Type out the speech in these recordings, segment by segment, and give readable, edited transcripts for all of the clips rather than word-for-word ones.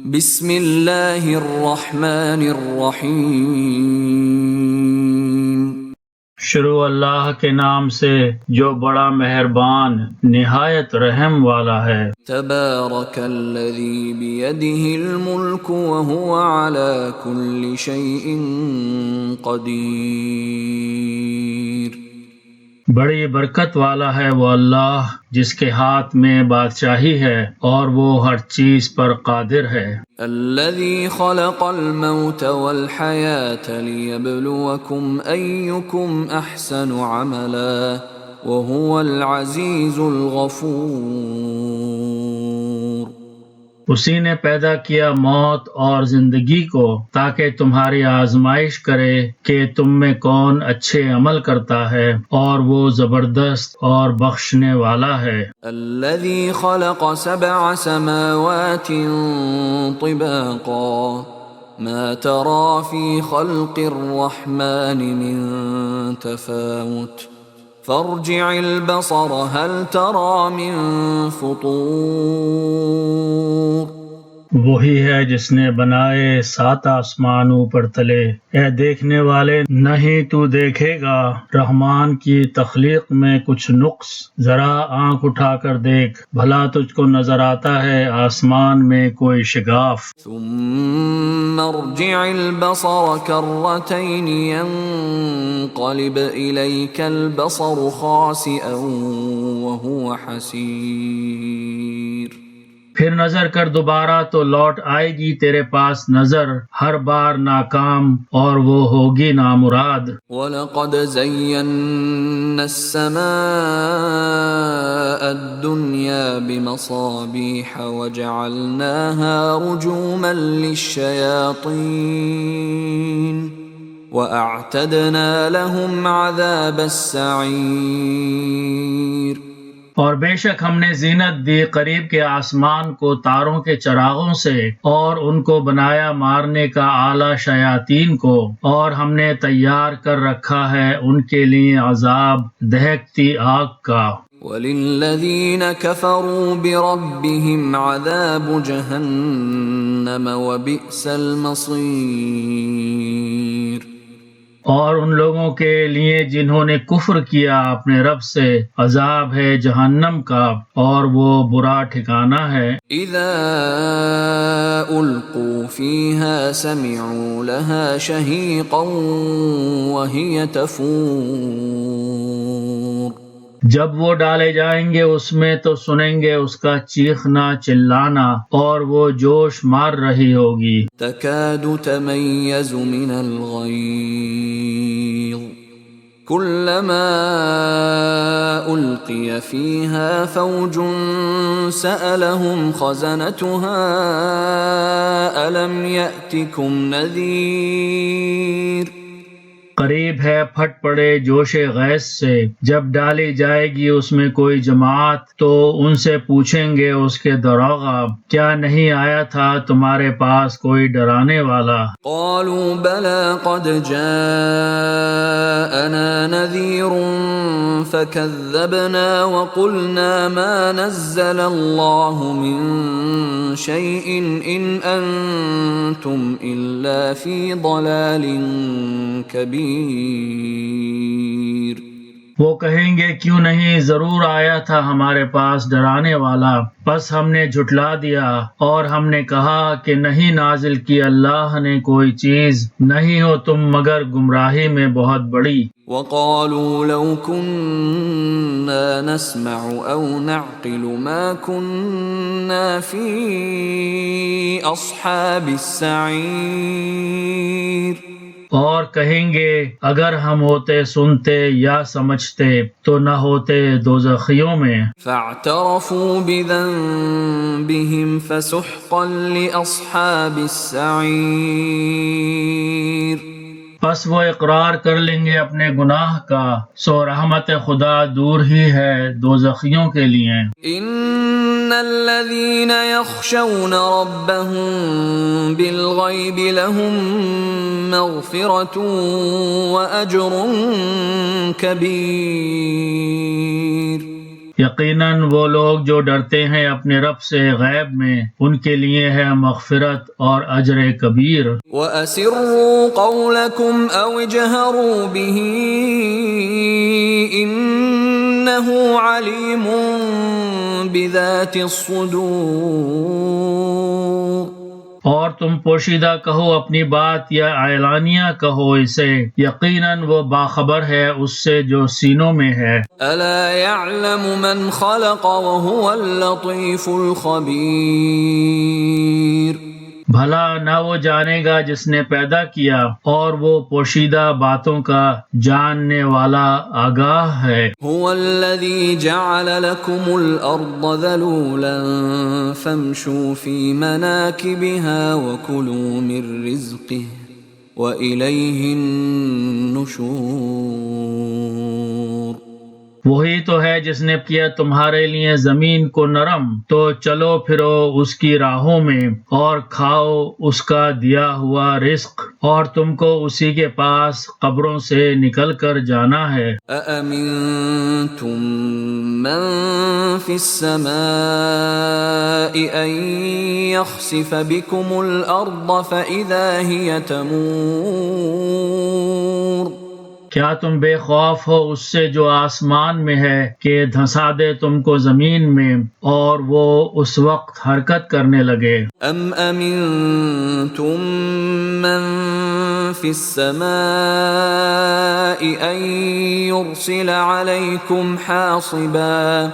بسم اللہ الرحمن الرحیم۔ شروع اللہ کے نام سے جو بڑا مہربان نہایت رحم والا ہے۔ تبارک الذی بیدہ الملک وہو علی کل شیء قدیر۔ بڑی برکت والا ہے وہ اللہ جس کے ہاتھ میں بادشاہی ہے اور وہ ہر چیز پر قادر ہے۔ الذی خلق الموت والحیاة لیبلوکم ایکم احسن عملا وہو العزیز الغفور۔ اسی نے پیدا کیا موت اور زندگی کو تاکہ تمہاری آزمائش کرے کہ تم میں کون اچھے عمل کرتا ہے، اور وہ زبردست اور بخشنے والا ہے۔ الذي خلق 7 سماوات طباقا ما ترى في خلق الرحمن من تفاوت فارجع البصر هل ترى من فطور۔ وہی ہے جس نے بنائے 7 آسمان اوپر تلے، اے دیکھنے والے نہیں تو دیکھے گا رحمان کی تخلیق میں کچھ نقص، ذرا آنکھ اٹھا کر دیکھ بھلا تجھ کو نظر آتا ہے آسمان میں کوئی شگاف۔ ثم ارجع البصر كرتين ينقلب إليك البصر خاسئا وهو حسير۔ پھر نظر کر دوبارہ تو لوٹ آئے گی تیرے پاس نظر ہر بار ناکام، اور وہ ہوگی نامراد۔ وَلَقَدْ زَيَّنَّا السَّمَاءَ الدُّنْيَا بِمَصَابِيحَ وَجَعَلْنَاهَا رُجُومًا لِلشَّيَاطِينِ وَأَعْتَدْنَا لَهُمْ عَذَابَ السَّعِيرِ۔ اور بے شک ہم نے زینت دی قریب کے آسمان کو تاروں کے چراغوں سے، اور ان کو بنایا مارنے کا آلہ شیاطین کو، اور ہم نے تیار کر رکھا ہے ان کے لیے عذاب دہکتی آگ کا۔ وَلِلَّذِينَ كَفَرُوا بِرَبِّهِمْ عَذَابُ جَهَنَّمَ وَبِئْسَ الْمَصِيرُ۔ اور ان لوگوں کے لیے جنہوں نے کفر کیا اپنے رب سے عذاب ہے جہنم کا، اور وہ برا ٹھکانہ ہے۔ اذا القوا فيها سمعوا لها شهيقا وهي تفور۔ جب وہ ڈالے جائیں گے اس میں تو سنیں گے اس کا چیخنا چلانا، اور وہ جوش مار رہی ہوگی۔ تكاد تميز من الغيظ كلما ألقي فيها فوج سألهم خزنتها ألم يأتكم نذير۔ قریب ہے پھٹ پڑے جوش غیظ سے، جب ڈالی جائے گی اس میں کوئی جماعت تو ان سے پوچھیں گے اس کے داروغہ کیا نہیں آیا تھا تمہارے پاس کوئی ڈرانے والا؟ قالوا بلى قد جاءنا نذير فكذبنا وقلنا ما نزل الله من شيء إن أنتم إلا في ضلال كبير۔ وہ کہیں گے کیوں نہیں ضرور آیا تھا ہمارے پاس ڈرانے والا، بس ہم نے جھٹلا دیا، اور ہم نے کہا کہ نہیں نازل کی اللہ نے کوئی چیز، نہیں ہو تم مگر گمراہی میں بہت بڑی۔ وقالوا لو كنا نسمع أو نعقل ما كنا في أصحاب السعير۔ اور کہیں گے اگر ہم ہوتے سنتے یا سمجھتے تو نہ ہوتے دوزخیوں میں۔ فاعترفوا بذنبهم فسحقا لأصحاب السعير۔ پس وہ اقرار کر لیں گے اپنے گناہ کا، سو رحمت خدا دور ہی ہے دوزخیوں کے لیے۔ ان الذين يخشون ربهم بالغيب لهم مغفرة وأجر كبير۔ یقیناً وہ لوگ جو ڈرتے ہیں اپنے رب سے غیب میں، ان کے لیے ہے مغفرت اور اجر کبیر۔ وَأَسِرُّوا قَوْلَكُمْ أَوْ اجْهَرُوا بِهِ إِنَّهُ عَلِيمٌ بِذَاتِ الصُّدُورِ۔ اور تم پوشیدہ کہو اپنی بات یا اعلانیہ کہو اسے، یقیناً وہ باخبر ہے اس سے جو سینوں میں ہے۔ أَلَا يَعْلَمُ مَنْ خَلَقَ وَهُوَ اللَّطِيفُ الْخَبِيرُ۔ بھلا نہ وہ جانے گا جس نے پیدا کیا، اور وہ پوشیدہ باتوں کا جاننے والا آگاہ ہے۔ هو الذي جعل لكم الأرض ذلولا فامشوا في مناكبها وكلوا من رزقه وإليه النشور۔ وہی تو ہے جس نے کیا تمہارے لیے زمین کو نرم، تو چلو پھرو اس کی راہوں میں اور کھاؤ اس کا دیا ہوا رزق، اور تم کو اسی کے پاس قبروں سے نکل کر جانا ہے۔ أَأَمِنتُم مَّن فِي السَّمَاءِ أَن يَخْسِفَ بِكُمُ الْأَرْضَ فَإِذَا هِيَ تَمُورُ۔ کیا تم بے خوف ہو اس سے جو آسمان میں ہے کہ دھنسا دے تم کو زمین میں اور وہ اس وقت حرکت کرنے لگے؟ أَمْ أَمِنتُم مَّن فِي السَّمَاءِ أَن يُرْسِلَ عَلَيْكُمْ حَاصِبًا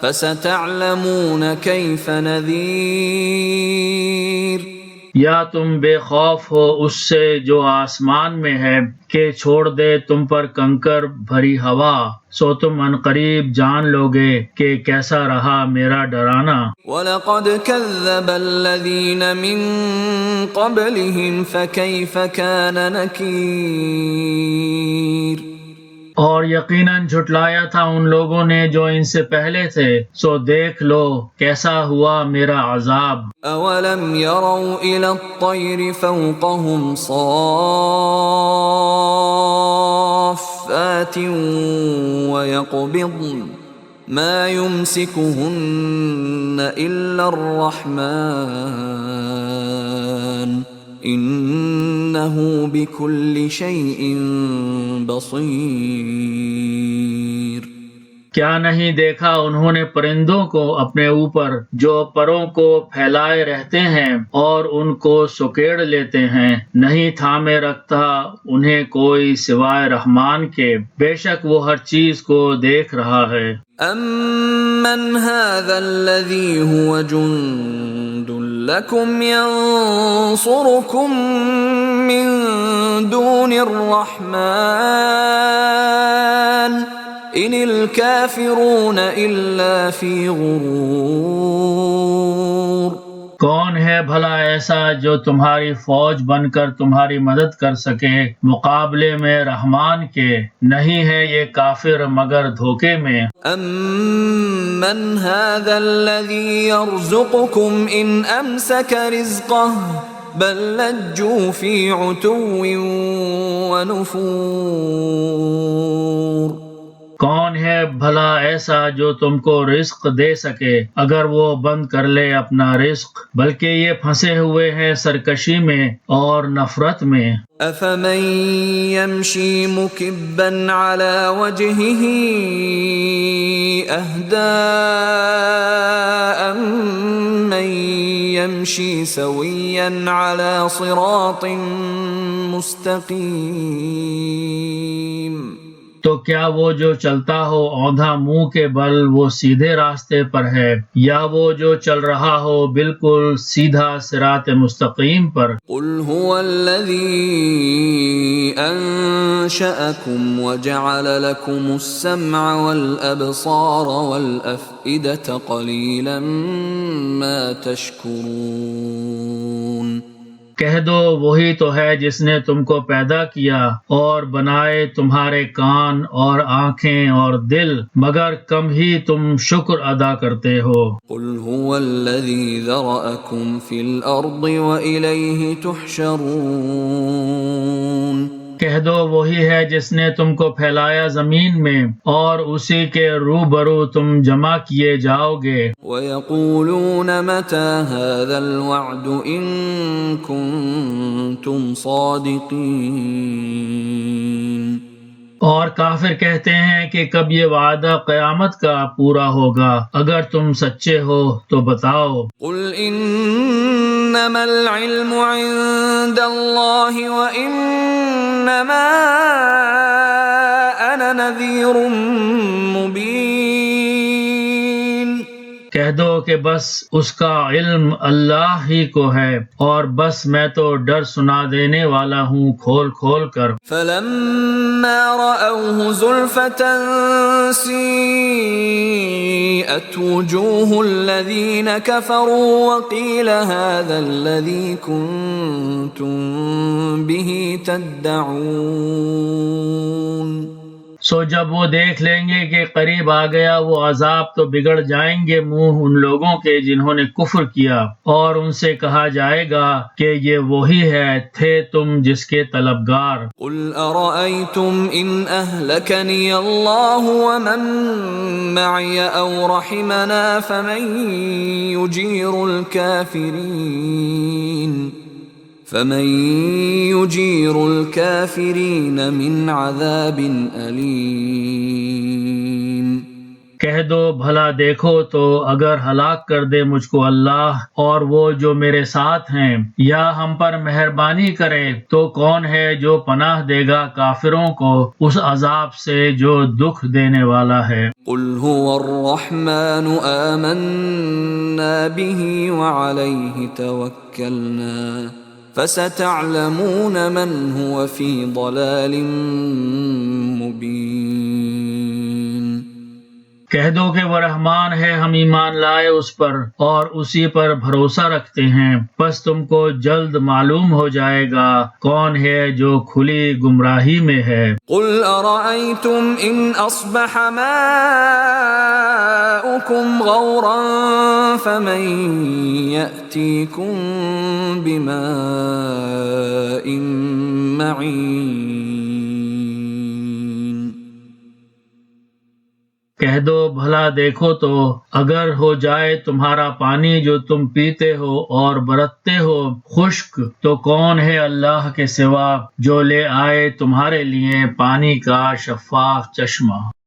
فَسَتَعْلَمُونَ كَيْفَ نَذِيرِ۔ یا تم بے خوف ہو اس سے جو آسمان میں ہے کہ چھوڑ دے تم پر کنکر بھری ہوا، سو تم عنقریب جان لوگے کہ کیسا رہا میرا ڈرانا۔ وَلَقَدْ كَذَّبَ الَّذِينَ مِن قَبْلِهِمْ فَكَيْفَ كَانَ نَكِيرِ۔ اور یقیناً جھٹلایا تھا ان لوگوں نے جو ان سے پہلے تھے، سو دیکھ لو کیسا ہوا میرا عذاب۔ أَوَلَمْ يَرَوْا إِلَى الطَّيْرِ فَوْقَهُمْ صَافَّاتٍ وَيَقْبِضْنَ مَا يُمْسِكُهُنَّ إِلَّا الرَّحْمَنُ إِنَّهُ بِكُلِّ شَيْءٍ بَصِيرٌ۔ کیا نہیں دیکھا انہوں نے پرندوں کو اپنے اوپر جو پروں کو پھیلائے رہتے ہیں اور ان کو سکیڑ لیتے ہیں، نہیں تھامے رکھتا انہیں کوئی سوائے رحمان کے، بے شک وہ ہر چیز کو دیکھ رہا ہے۔ أَمَّنْ هَذَا الَّذِي هُوَ جُندٌ لَكُمْ يَنصُرُكُم مِّن دُونِ الرَّحْمَنِ إِنِ الْكَافِرُونَ إِلَّا فِي غُرُورٍ۔ کون ہے بھلا ایسا جو تمہاری فوج بن کر تمہاری مدد کر سکے مقابلے میں رحمان کے؟ نہیں ہے یہ کافر مگر دھوکے میں۔ أَمَّنْ هَذَا الَّذِي يَرْزُقُكُمْ إِنْ أَمْسَكَ رِزْقَهُ بَل لَّجُّوا فِي عُتُوٍّ وَنُفُورٍ۔ کون ہے بھلا ایسا جو تم کو رزق دے سکے اگر وہ بند کر لے اپنا رزق، بلکہ یہ پھنسے ہوئے ہیں سرکشی میں اور نفرت میں۔ أَفَمَن يَمْشِي مُكِبًّا عَلَى وَجْهِهِ أَهْدَىٰ أَمَّن يَمْشِي سَوِيًّا عَلَى صِرَاطٍ مُسْتَقِيمٍ۔ تو کیا وہ جو چلتا ہو اوندھا منہ کے بل وہ سیدھے راستے پر ہے، یا وہ جو چل رہا ہو بالکل سیدھا صراط مستقیم پر؟ قُلْ هُوَ الَّذِي أَنشَأَكُمْ وَجَعَلَ لَكُمُ السَّمْعَ وَالْأَبْصَارَ وَالْأَفْئِدَةَ قَلِيلًا مَا تَشْكُرُونَ۔ کہہ دو وہی تو ہے جس نے تم کو پیدا کیا اور بنائے تمہارے کان اور آنکھیں اور دل، مگر کم ہی تم شکر ادا کرتے ہو۔ قُلْ هُوَ الَّذِي ذَرَأَكُمْ فِي الْأَرْضِ وَإِلَيْهِ تُحْشَرُونَ۔ کہہ دو وہی ہے جس نے تم کو پھیلایا زمین میں اور اسی کے روبرو تم جمع کیے جاؤ گے۔ وَيَقُولُونَ مَتَى هَذَا الْوَعْدُ إِن كُنتُمْ صَادِقِينَ۔ اور کافر کہتے ہیں کہ کب یہ وعدہ قیامت کا پورا ہوگا، اگر تم سچے ہو تو بتاؤ۔ قُلْ إِنَّمَا الْعِلْمُ عِندَ اللَّهِ وَإِنَّمَا أَنَا نَذِيرٌ مُبِينٌ۔ کہہ دو کہ بس اس کا علم اللہ ہی کو ہے، اور بس میں تو ڈر سنا دینے والا ہوں کھول کھول کر۔ فَلَمَّا رَأَوْهُ زُلْفَةً سِيئَتْ وُجُوهُ الَّذِينَ كَفَرُوا وَقِيلَ هَذَا الَّذِي كُنتُم بِهِ تَدَّعُونَ۔ سو جب وہ دیکھ لیں گے کہ قریب آ گیا وہ عذاب تو بگڑ جائیں گے منہ ان لوگوں کے جنہوں نے کفر کیا، اور ان سے کہا جائے گا کہ یہ وہی ہے تھے تم جس کے طلبگار۔ قُلْ أَرَأَيْتُمْ إِنْ أَهْلَكَنِيَ اللَّهُ وَمَن مَّعِيَ أَوْ رَحِمَنَا فَمَن يُجِيرُ الْكَافِرِينَ مِنْ عَذَابٍ أَلِيمٍ۔ کہہ دو بھلا دیکھو تو اگر ہلاک کر دے مجھ کو اللہ اور وہ جو میرے ساتھ ہیں، یا ہم پر مہربانی کرے تو کون ہے جو پناہ دے گا کافروں کو اس عذاب سے جو دکھ دینے والا ہے۔ قُلْ هُوَ الرَّحْمَنُ آمَنَّا بِهِ وَعَلَيْهِ تَوَكَّلْنَا فَسَتَعْلَمُونَ مَنْ هُوَ فِي ضَلَالٍ مُبِينٍ۔ کہہ دو کہ وہ رحمان ہے، ہم ایمان لائے اس پر اور اسی پر بھروسہ رکھتے ہیں، پس تم کو جلد معلوم ہو جائے گا کون ہے جو کھلی گمراہی میں ہے۔ قُلْ أَرَأَيْتُمْ إِنْ أَصْبَحَ مَاؤُكُمْ غَوْرًا فَمَن يَأْتِيكُم بِمَاءٍ مَّعِينٍ۔ کہہ دو بھلا دیکھو تو اگر ہو جائے تمہارا پانی جو تم پیتے ہو اور برتتے ہو خشک، تو کون ہے اللہ کے سوا جو لے آئے تمہارے لیے پانی کا شفاف چشمہ۔